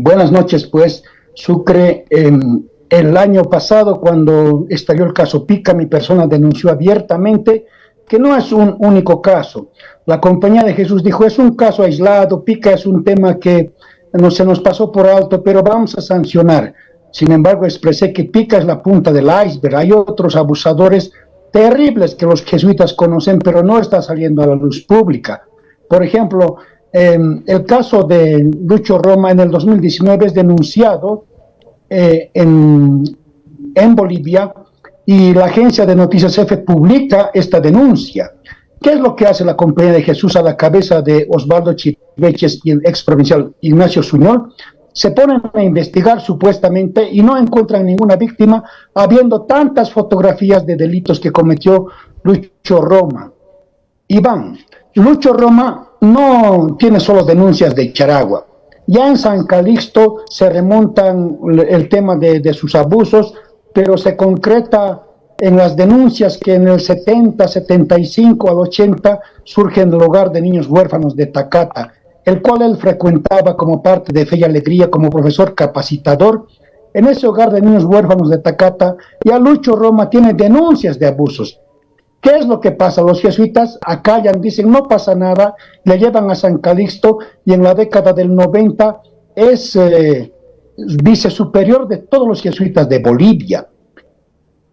Buenas noches, pues. Sucre, el año pasado, cuando estalló el caso Pica, mi persona denunció abiertamente que no es un único caso. La Compañía de Jesús dijo, es un caso aislado, Pica es un tema que no se nos pasó por alto, pero vamos a sancionar. Sin embargo, expresé que Pica es la punta del iceberg. Hay otros abusadores terribles que los jesuitas conocen, pero no está saliendo a la luz pública. Por ejemplo, el caso de Lucho Roma en el 2019 es denunciado en Bolivia, y la agencia de noticias EFE publica esta denuncia. ¿Qué es lo que hace la Compañía de Jesús a la cabeza de Osvaldo Chiveches y el ex provincial Ignacio Suñol? Se ponen a investigar supuestamente y no encuentran ninguna víctima, habiendo tantas fotografías de delitos que cometió Lucho Roma. Iván, Lucho Roma no tiene solo denuncias de Charagua. Ya en San Calixto se remontan el tema de sus abusos, pero se concreta en las denuncias que en el 70, 75 al 80 surge en el hogar de niños huérfanos de Tacata, el cual él frecuentaba como parte de Fe y Alegría como profesor capacitador. En ese hogar de niños huérfanos de Tacata, ya Lucho Roma tiene denuncias de abusos. ¿Qué es lo que pasa? Los jesuitas acallan, dicen no pasa nada, le llevan a San Calixto y en la década del 90 es vicesuperior de todos los jesuitas de Bolivia.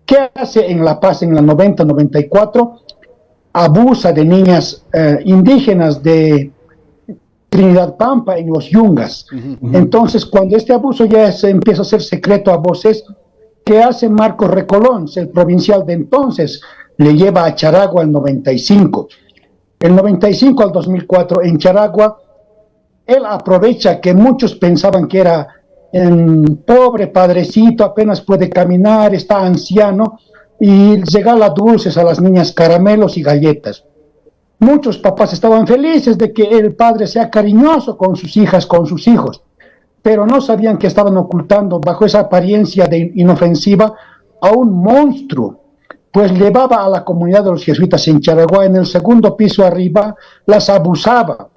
¿Qué hace en La Paz en la 90-94? Abusa de niñas indígenas de Trinidad Pampa en los Yungas. Entonces, cuando este abuso ya empieza a ser secreto a voces, ¿qué hace Marcos Recolón, el provincial de entonces? Le lleva a Charagua el 95. El 95 al 2004 en Charagua, él aprovecha que muchos pensaban que era pobre padrecito, apenas puede caminar, está anciano, y regala dulces a las niñas, caramelos y galletas. Muchos papás estaban felices de que el padre sea cariñoso con sus hijas, con sus hijos, pero no sabían que estaban ocultando bajo esa apariencia de inofensiva a un monstruo. Pues llevaba a la comunidad de los jesuitas en Charagua, en el segundo piso arriba, las abusaba,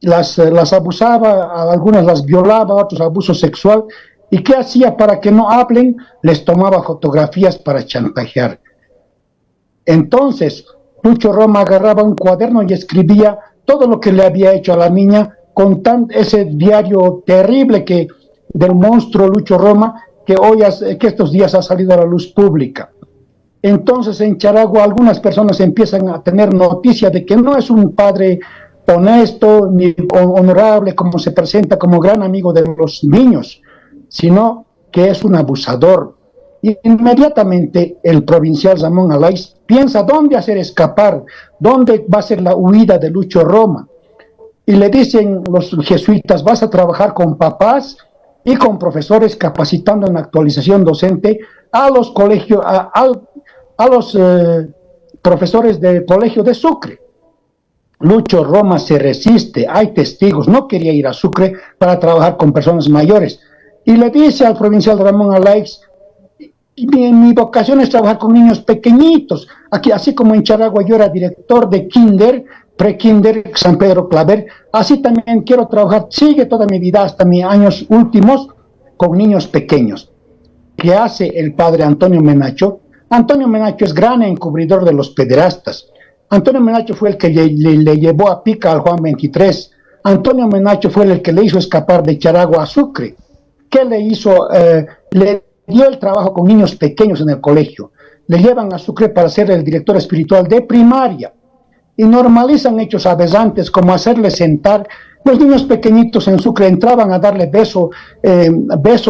las abusaba, a algunas las violaba, a otros abuso sexual. ¿Y qué hacía para que no hablen? Les tomaba fotografías para chantajear. Entonces, Lucho Roma agarraba un cuaderno y escribía todo lo que le había hecho a la niña, con ese diario terrible del monstruo Lucho Roma, que estos días ha salido a la luz pública. Entonces en Charagua algunas personas empiezan a tener noticia de que no es un padre honesto ni honorable como se presenta como gran amigo de los niños, sino que es un abusador. Y inmediatamente el provincial Ramón Alaiz piensa dónde hacer escapar, dónde va a ser la huida de Lucho Roma. Y le dicen los jesuitas, vas a trabajar con papás y con profesores capacitando en actualización docente a los colegios, a los profesores del colegio de Sucre. Lucho Roma se resiste, hay testigos, no quería ir a Sucre para trabajar con personas mayores. Y le dice al provincial Ramón Alaiz, mi vocación es trabajar con niños pequeñitos. Aquí, así como en Charagua yo era director de kinder, pre-kinder, San Pedro Claver, así también quiero trabajar, sigue toda mi vida hasta mis años últimos, con niños pequeños. ¿Qué hace el padre Antonio Menacho? Antonio Menacho es gran encubridor de los pederastas. Antonio Menacho fue el que le llevó a Pica al Juan 23. Antonio Menacho fue el que le hizo escapar de Charagua a Sucre. ¿Qué le hizo? Le dio el trabajo con niños pequeños en el colegio. Le llevan a Sucre para ser el director espiritual de primaria. Y normalizan hechos aberrantes como hacerle sentar. Los niños pequeñitos en Sucre entraban a darle beso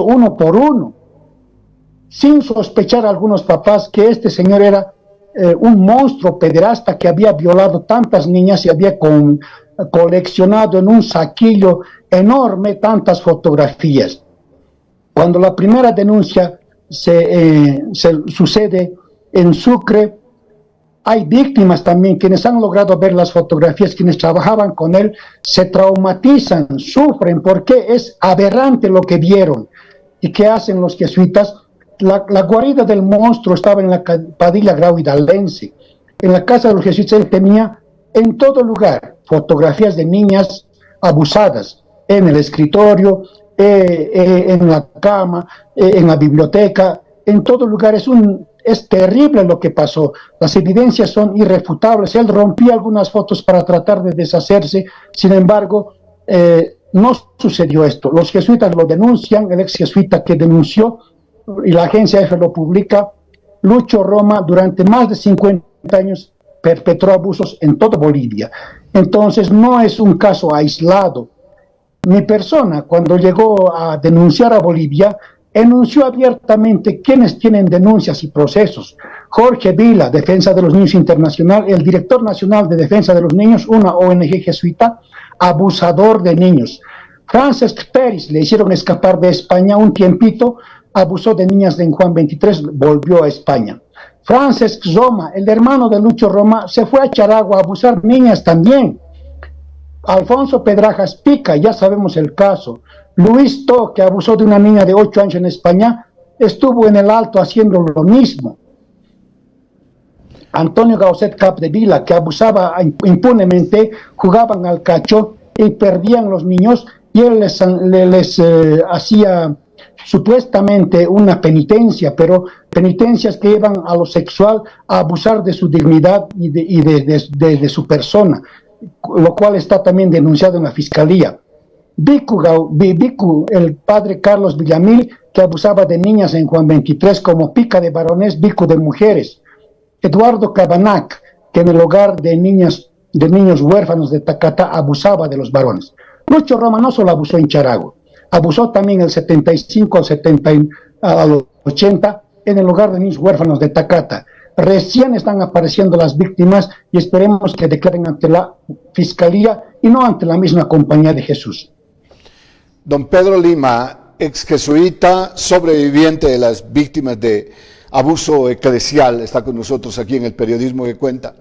uno por uno, sin sospechar a algunos papás que este señor era un monstruo pederasta que había violado tantas niñas y había coleccionado en un saquillo enorme tantas fotografías. Cuando la primera denuncia se sucede en Sucre, hay víctimas también, quienes han logrado ver las fotografías, quienes trabajaban con él, se traumatizan, sufren, porque es aberrante lo que vieron. ¿Y qué hacen los jesuitas? La guarida del monstruo estaba en la Padilla Grau Hidalguense. En la casa de los jesuitas él tenía en todo lugar fotografías de niñas abusadas, en el escritorio, en la cama, en la biblioteca, en todo lugar. Es terrible lo que pasó. Las evidencias son irrefutables. Él rompía algunas fotos para tratar de deshacerse. Sin embargo, no sucedió esto. Los jesuitas lo denuncian, el ex jesuita que denunció, y la agencia EFE lo publica. Lucho Roma durante más de 50 años perpetró abusos en toda Bolivia. Entonces no es un caso aislado. Mi persona, cuando llegó a denunciar a Bolivia, enunció abiertamente quienes tienen denuncias y procesos. Jorge Vila, Defensa de los Niños Internacional, el director nacional de Defensa de los Niños, una ONG jesuita, abusador de niños. Francesc Peris, le hicieron escapar de España un tiempito, abusó de niñas de Juan 23, volvió a España. Francesc Zoma, el hermano de Lucho Roma, se fue a Charagua a abusar niñas también. Alfonso Pedrajas Pica, ya sabemos el caso. Luis To, que abusó de una niña de 8 años en España, estuvo en el Alto haciendo lo mismo. Antonio Gauset Capdevila, que abusaba impunemente, jugaban al cacho y perdían los niños, y él les hacía supuestamente una penitencia, pero penitencias que llevan a lo sexual, a abusar de su dignidad y de su persona, lo cual está también denunciado en la fiscalía. Bicu, el padre Carlos Villamil, que abusaba de niñas en Juan 23, como Pica de varones, Bicu de mujeres. Eduardo Cabanac, que en el hogar de niños huérfanos de Tacata abusaba de los varones. Lucho Roma no solo abusó en Charagua, abusó también el 75 al 80 en el hogar de niños huérfanos de Tacata. Recién están apareciendo las víctimas y esperemos que declaren ante la Fiscalía y no ante la misma Compañía de Jesús. Don Pedro Lima, ex jesuita, sobreviviente de las víctimas de abuso eclesial, está con nosotros aquí en el Periodismo que Cuenta.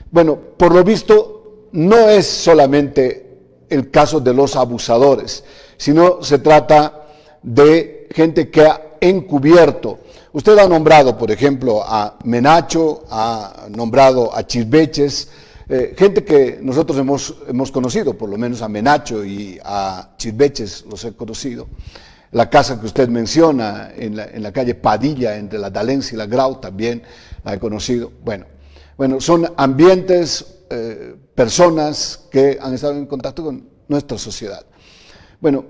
Bueno, por lo visto, no es solamente el caso de los abusadores, sino se trata de gente que ha encubierto. Usted ha nombrado, por ejemplo, a Menacho, ha nombrado a Chisbeches, gente que nosotros hemos conocido, por lo menos a Menacho y a Chisbeches los he conocido. La casa que usted menciona en la calle Padilla, entre la Dalencia y la Grau, también la he conocido. Bueno, son ambientes, personas que han estado en contacto con nuestra sociedad. Bueno,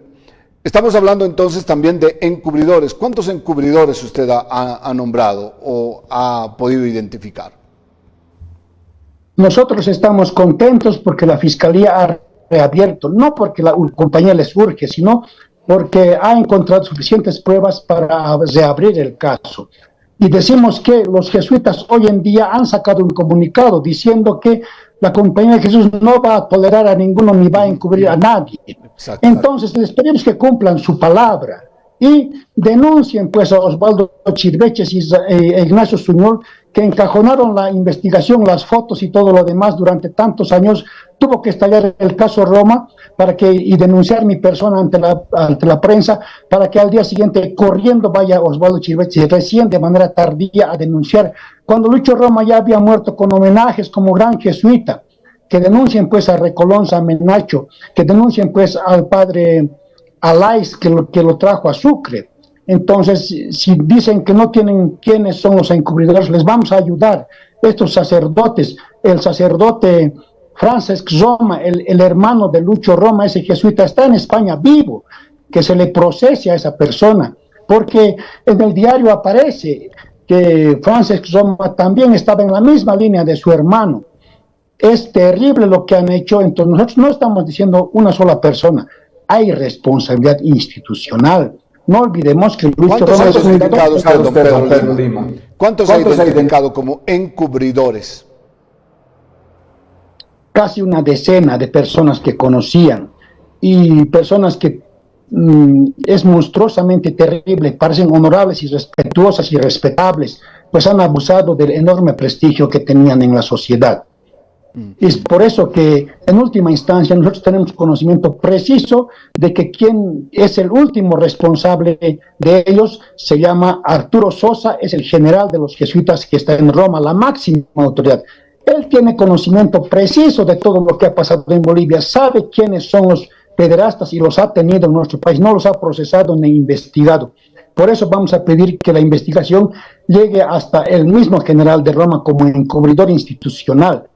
estamos hablando entonces también de encubridores. ¿Cuántos encubridores usted ha nombrado o ha podido identificar? Nosotros estamos contentos porque la Fiscalía ha reabierto, no porque la compañía les urge, sino porque ha encontrado suficientes pruebas para reabrir el caso. Y decimos que los jesuitas hoy en día han sacado un comunicado diciendo que la Compañía de Jesús no va a tolerar a ninguno ni va a encubrir a nadie. Exacto. Entonces, esperemos que cumplan su palabra y denuncien pues a Osvaldo Chirbeches y Ignacio Suñol, que encajonaron la investigación, las fotos y todo lo demás durante tantos años. Tuvo que estallar el caso Roma y denunciar mi persona ante la prensa, para que al día siguiente corriendo vaya Osvaldo Chirbeches recién de manera tardía a denunciar, cuando Lucho Roma ya había muerto, con homenajes como gran jesuita. Que denuncien pues a Recolonza, a Menacho, que denuncien pues al padre Alais, que lo trajo a Sucre. Entonces, si dicen que no tienen quiénes son los encubridores, les vamos a ayudar. Estos sacerdotes, el sacerdote Francesc Zoma, el hermano de Lucho Roma, ese jesuita, está en España vivo, que se le procese a esa persona, porque en el diario aparece que Francesc Zoma también estaba en la misma línea de su hermano. Es terrible lo que han hecho. Entonces nosotros no estamos diciendo una sola persona, hay responsabilidad institucional. No olvidemos que Lucho Roma es un Pedro Lima. ¿Cuántos ha identificado como encubridores? Casi una decena de personas que conocían, y personas que es monstruosamente terrible, parecen honorables y respetuosas y respetables, pues han abusado del enorme prestigio que tenían en la sociedad. Es por eso que en última instancia nosotros tenemos conocimiento preciso de que quien es el último responsable de ellos se llama Arturo Sosa, es el general de los jesuitas que está en Roma, la máxima autoridad. Él tiene conocimiento preciso de todo lo que ha pasado en Bolivia, sabe quiénes son los pederastas y los ha tenido en nuestro país, no los ha procesado ni investigado. Por eso vamos a pedir que la investigación llegue hasta el mismo general de Roma como encubridor institucional.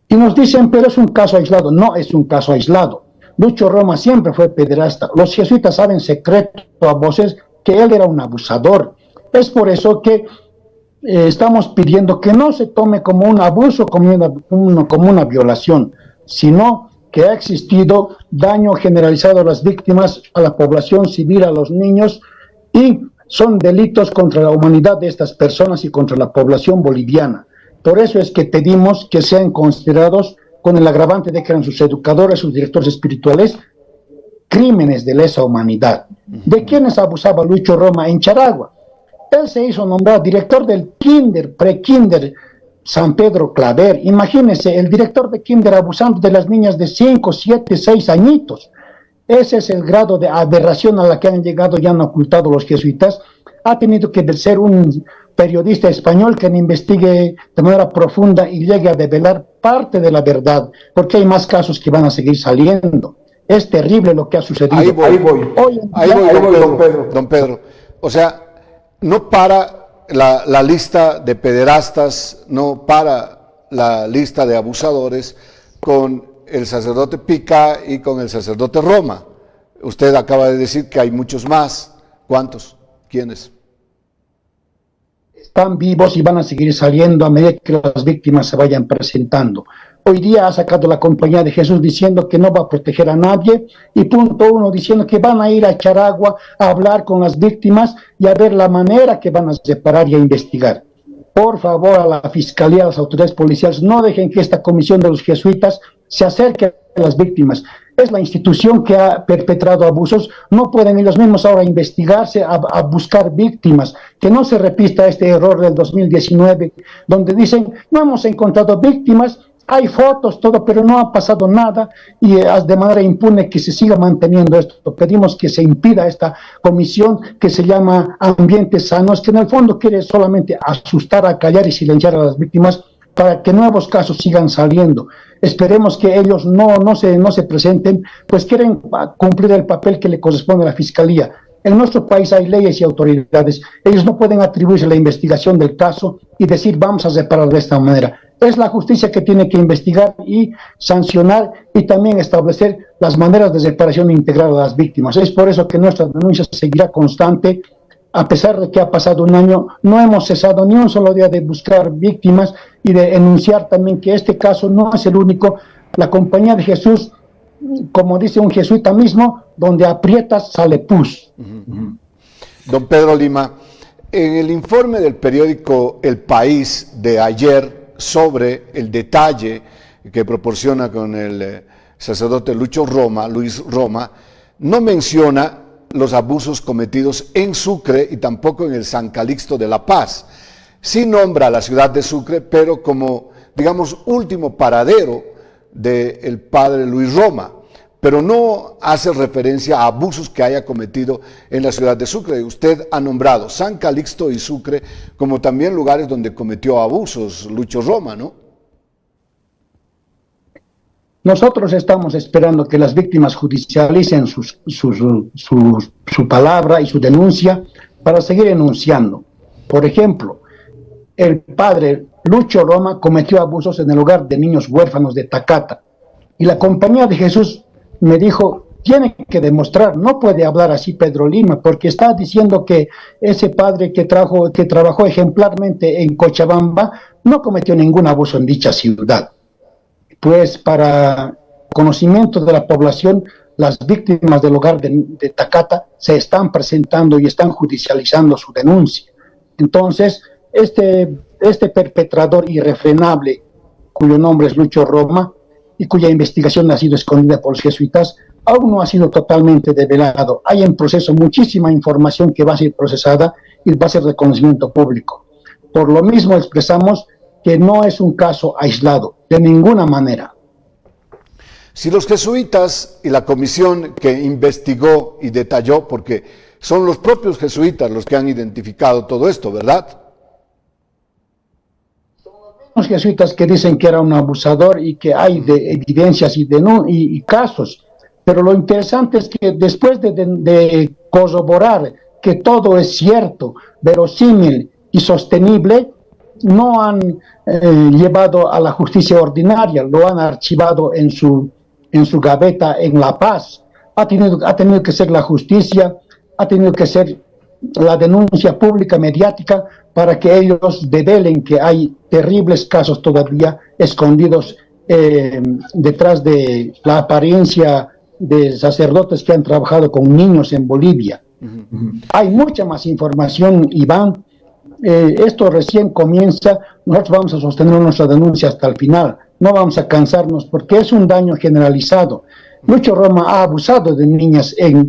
Y nos dicen, pero es un caso aislado. No es un caso aislado. Lucho Roma siempre fue pederasta. Los jesuitas saben secreto a voces que él era un abusador. Es por eso que estamos pidiendo que no se tome como un abuso, como una violación, sino que ha existido daño generalizado a las víctimas, a la población civil, a los niños, y son delitos contra la humanidad de estas personas y contra la población boliviana. Por eso es que pedimos que sean considerados con el agravante de que eran sus educadores, sus directores espirituales, crímenes de lesa humanidad. ¿De quiénes abusaba Lucho Roma en Charagua? Él se hizo nombrar director del kinder, pre-kinder, San Pedro Claver. Imagínense, el director de kinder abusando de las niñas de 5, 7, 6 añitos. Ese es el grado de aberración a la que han llegado y han ocultado los jesuitas. Ha tenido que ser un periodista español que investigue de manera profunda y llegue a develar parte de la verdad, porque hay más casos que van a seguir saliendo. Es terrible lo que ha sucedido. Ahí voy, don Pedro. O sea, no para la lista de pederastas, no para la lista de abusadores con el sacerdote Pica y con el sacerdote Roma. Usted acaba de decir que hay muchos más. ¿Cuántos? ¿Quiénes? Están vivos y van a seguir saliendo a medida que las víctimas se vayan presentando. Hoy día ha sacado la Compañía de Jesús diciendo que no va a proteger a nadie, y punto uno diciendo que van a ir a Charagua a hablar con las víctimas y a ver la manera que van a separar y a investigar. Por favor, a la Fiscalía, a las autoridades policiales, no dejen que esta comisión de los jesuitas se acerque a las víctimas. Es la institución que ha perpetrado abusos. No pueden ellos mismos ahora investigarse, a buscar víctimas. Que no se repita este error del 2019, donde dicen, no hemos encontrado víctimas, hay fotos, todo, pero no ha pasado nada, y de manera impune que se siga manteniendo esto. Pedimos que se impida esta comisión que se llama Ambientes Sanos, que en el fondo quiere solamente asustar, acallar y silenciar a las víctimas para que nuevos casos sigan saliendo. Esperemos que ellos no se presenten, pues quieren cumplir el papel que le corresponde a la Fiscalía. En nuestro país hay leyes y autoridades. Ellos no pueden atribuirse la investigación del caso y decir vamos a separar de esta manera. Es la justicia que tiene que investigar y sancionar y también establecer las maneras de separación integral a las víctimas. Es por eso que nuestra denuncia seguirá constante. A pesar de que ha pasado un año, no hemos cesado ni un solo día de buscar víctimas y de enunciar también que este caso no es el único. La Compañía de Jesús, como dice un jesuita mismo, donde aprietas sale pus. Don Pedro Lima, en el informe del periódico El País de ayer sobre el detalle que proporciona con el sacerdote Luis Roma, no menciona los abusos cometidos en Sucre y tampoco en el San Calixto de La Paz. Sí nombra a la ciudad de Sucre, pero como, digamos, último paradero del padre Luis Roma, pero no hace referencia a abusos que haya cometido en la ciudad de Sucre. Usted ha nombrado San Calixto y Sucre como también lugares donde cometió abusos Lucho Roma, ¿no? Nosotros estamos esperando que las víctimas judicialicen su palabra y su denuncia para seguir enunciando. Por ejemplo, el padre Lucho Roma cometió abusos en el hogar de niños huérfanos de Tacata, y la Compañía de Jesús me dijo, tiene que demostrar, no puede hablar así Pedro Lima, porque está diciendo que ese padre que trabajó ejemplarmente en Cochabamba no cometió ningún abuso en dicha ciudad. Pues para conocimiento de la población, las víctimas del hogar de Tacata se están presentando y están judicializando su denuncia. Entonces, este perpetrador irrefrenable, cuyo nombre es Lucho Roma, y cuya investigación ha sido escondida por los jesuitas, aún no ha sido totalmente develado. Hay en proceso muchísima información que va a ser procesada y va a ser de conocimiento público. Por lo mismo expresamos que no es un caso aislado, de ninguna manera. Si los jesuitas y la comisión que investigó y detalló, porque son los propios jesuitas los que han identificado todo esto, ¿verdad? Los jesuitas que dicen que era un abusador y que hay de evidencias y casos. Pero lo interesante es que después de corroborar que todo es cierto, verosímil y sostenible, no han llevado a la justicia ordinaria, lo han archivado en su gaveta en La Paz. Ha tenido que ser la justicia, ha tenido que ser la denuncia pública mediática para que ellos develen que hay terribles casos todavía escondidos detrás de la apariencia de sacerdotes que han trabajado con niños en Bolivia. Hay mucha más información, Iván. Esto recién comienza. Nosotros vamos a sostener nuestra denuncia hasta el final. No vamos a cansarnos porque es un daño generalizado. Lucho Roma ha abusado de niñas en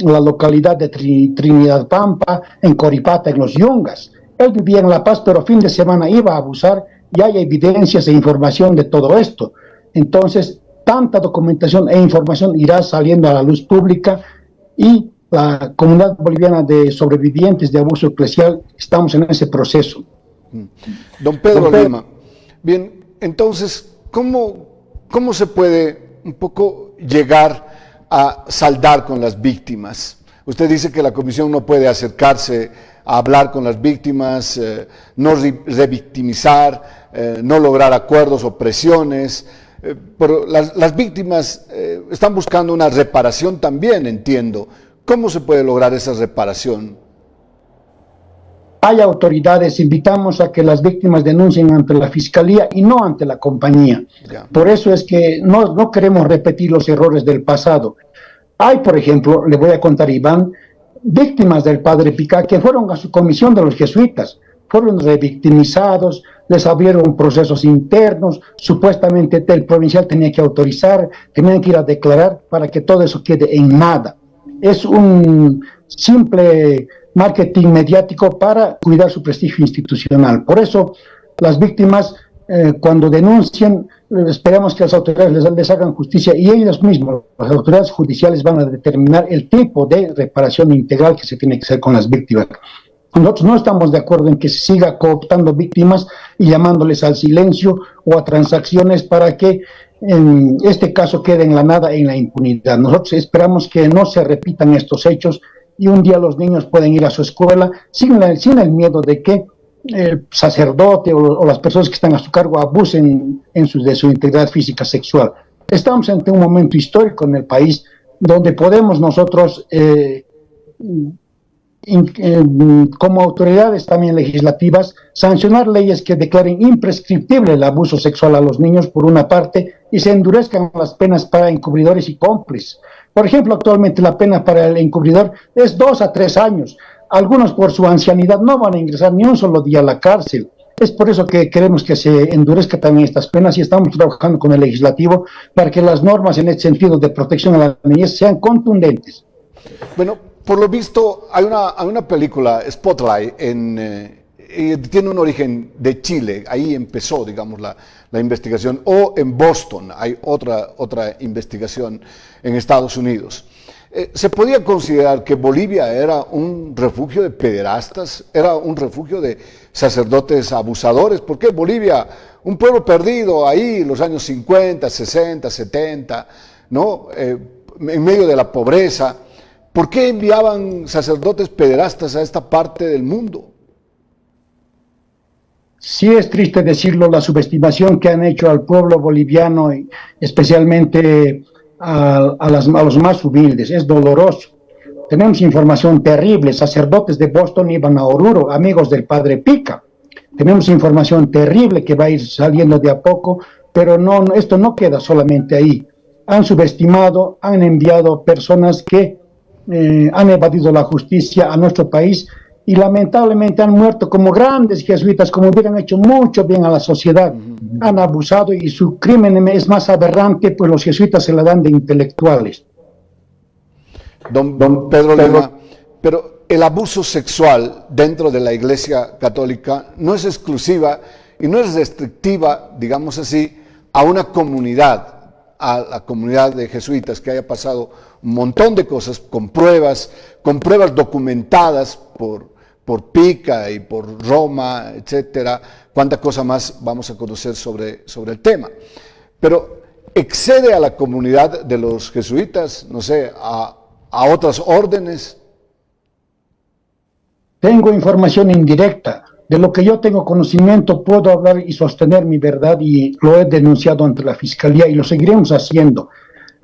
la localidad de Trinidad Pampa, en Coripata, en los Yungas. Él vivía en La Paz, pero fin de semana iba a abusar y hay evidencias e información de todo esto. Entonces, tanta documentación e información irá saliendo a la luz pública y la comunidad boliviana de sobrevivientes de abuso eclesial estamos en ese proceso. Don Pedro Lima, bien, entonces, ¿cómo se puede un poco llegar a saldar con las víctimas? Usted dice que la comisión no puede acercarse a hablar con las víctimas, no revictimizar, no lograr acuerdos o presiones, pero las víctimas están buscando una reparación también, entiendo. ¿Cómo se puede lograr esa reparación? Hay autoridades, invitamos a que las víctimas denuncien ante la fiscalía y no ante la compañía. Ya. Por eso es que no queremos repetir los errores del pasado. Hay, por ejemplo, le voy a contar, Iván, víctimas del padre Pica que fueron a su comisión de los jesuitas, fueron revictimizados, les abrieron procesos internos, supuestamente el provincial tenía que autorizar, tenían que ir a declarar para que todo eso quede en nada. Es un simple marketing mediático para cuidar su prestigio institucional. Por eso, las víctimas, cuando denuncian, esperamos que las autoridades les hagan justicia y ellos mismos, las autoridades judiciales, van a determinar el tipo de reparación integral que se tiene que hacer con las víctimas. Nosotros no estamos de acuerdo en que se siga cooptando víctimas y llamándoles al silencio o a transacciones para que en este caso quede en la nada, en la impunidad. Nosotros esperamos que no se repitan estos hechos y un día los niños pueden ir a su escuela sin el miedo de que el sacerdote o las personas que están a su cargo abusen de su integridad física sexual. Estamos ante un momento histórico en el país donde podemos nosotros como autoridades también legislativas, sancionar leyes que declaren imprescriptible el abuso sexual a los niños por una parte y se endurezcan las penas para encubridores y cómplices. Por ejemplo, actualmente la pena para el encubridor es 2 a 3 años. Algunos por su ancianidad no van a ingresar ni un solo día a la cárcel. Es por eso que queremos que se endurezcan también estas penas y estamos trabajando con el legislativo para que las normas en este sentido de protección a la niñez sean contundentes. Bueno, por lo visto, hay una película, Spotlight, tiene un origen de Chile, ahí empezó, digamos, la investigación, o en Boston, hay otra investigación en Estados Unidos. ¿Se podía considerar que Bolivia era un refugio de pederastas, era un refugio de sacerdotes abusadores? ¿Por qué Bolivia, un pueblo perdido ahí en los años 50, 60, 70, ¿no? En medio de la pobreza? ¿Por qué enviaban sacerdotes pederastas a esta parte del mundo? Sí, es triste decirlo, la subestimación que han hecho al pueblo boliviano, y especialmente a los más humildes, es doloroso. Tenemos información terrible, sacerdotes de Boston iban a Oruro, amigos del padre Pica. Tenemos información terrible que va a ir saliendo de a poco, pero esto no queda solamente ahí. Han subestimado, han enviado personas que han evadido la justicia a nuestro país y lamentablemente han muerto como grandes jesuitas, como hubieran hecho mucho bien a la sociedad. Han abusado y su crimen es más aberrante, pues los jesuitas se la dan de intelectuales. Don Pedro Lima, pero el abuso sexual dentro de la Iglesia Católica no es exclusiva y no es restrictiva, digamos así, a una comunidad, a la comunidad de jesuitas que haya pasado un montón de cosas con pruebas documentadas por Pica y por Roma, etcétera, cuánta cosa más vamos a conocer sobre el tema. Pero excede a la comunidad de los jesuitas, no sé, a otras órdenes? Tengo información indirecta. De lo que yo tengo conocimiento, puedo hablar y sostener mi verdad y lo he denunciado ante la Fiscalía y lo seguiremos haciendo.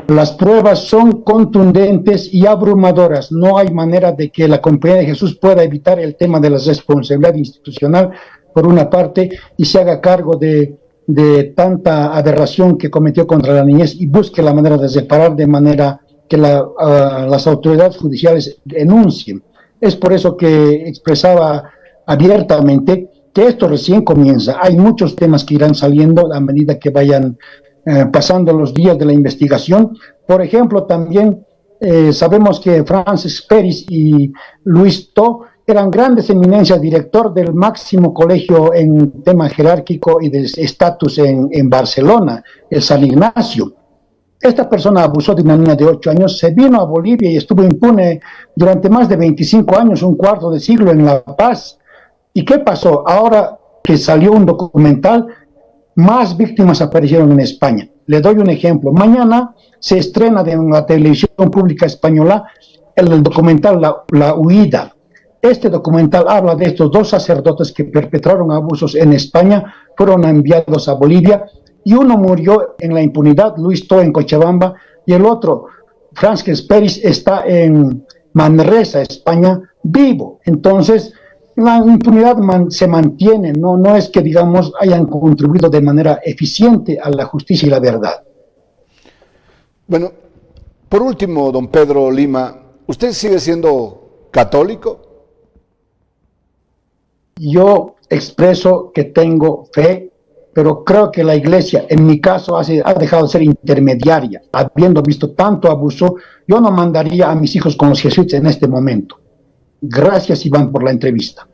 Las pruebas son contundentes y abrumadoras. No hay manera de que la Compañía de Jesús pueda evitar el tema de la responsabilidad institucional, por una parte, y se haga cargo de tanta aberración que cometió contra la niñez y busque la manera de separar de manera que las autoridades judiciales denuncien. Es por eso que expresaba abiertamente que esto recién comienza. Hay muchos temas que irán saliendo a medida que vayan pasando los días de la investigación. Por ejemplo, también sabemos que Francis Peris y Luis To eran grandes eminencias, director del máximo colegio en tema jerárquico y de estatus en Barcelona, el San Ignacio. Esta persona abusó de una niña de 8 años, se vino a Bolivia y estuvo impune durante más de 25 años, un cuarto de siglo en La Paz. ¿Y qué pasó? Ahora que salió un documental, más víctimas aparecieron en España. Le doy un ejemplo. Mañana se estrena en la televisión pública española el documental La Huida. Este documental habla de estos 2 sacerdotes que perpetraron abusos en España, fueron enviados a Bolivia y uno murió en la impunidad, Luis To en Cochabamba, y el otro, Francis Peris, está en Manresa, España, vivo. Entonces, la impunidad se mantiene, no es que, digamos, hayan contribuido de manera eficiente a la justicia y la verdad. Bueno, por último, don Pedro Lima, ¿usted sigue siendo católico? Yo expreso que tengo fe, pero creo que la Iglesia, en mi caso, ha dejado de ser intermediaria. Habiendo visto tanto abuso, yo no mandaría a mis hijos con los jesuitas en este momento. Gracias, Iván, por la entrevista.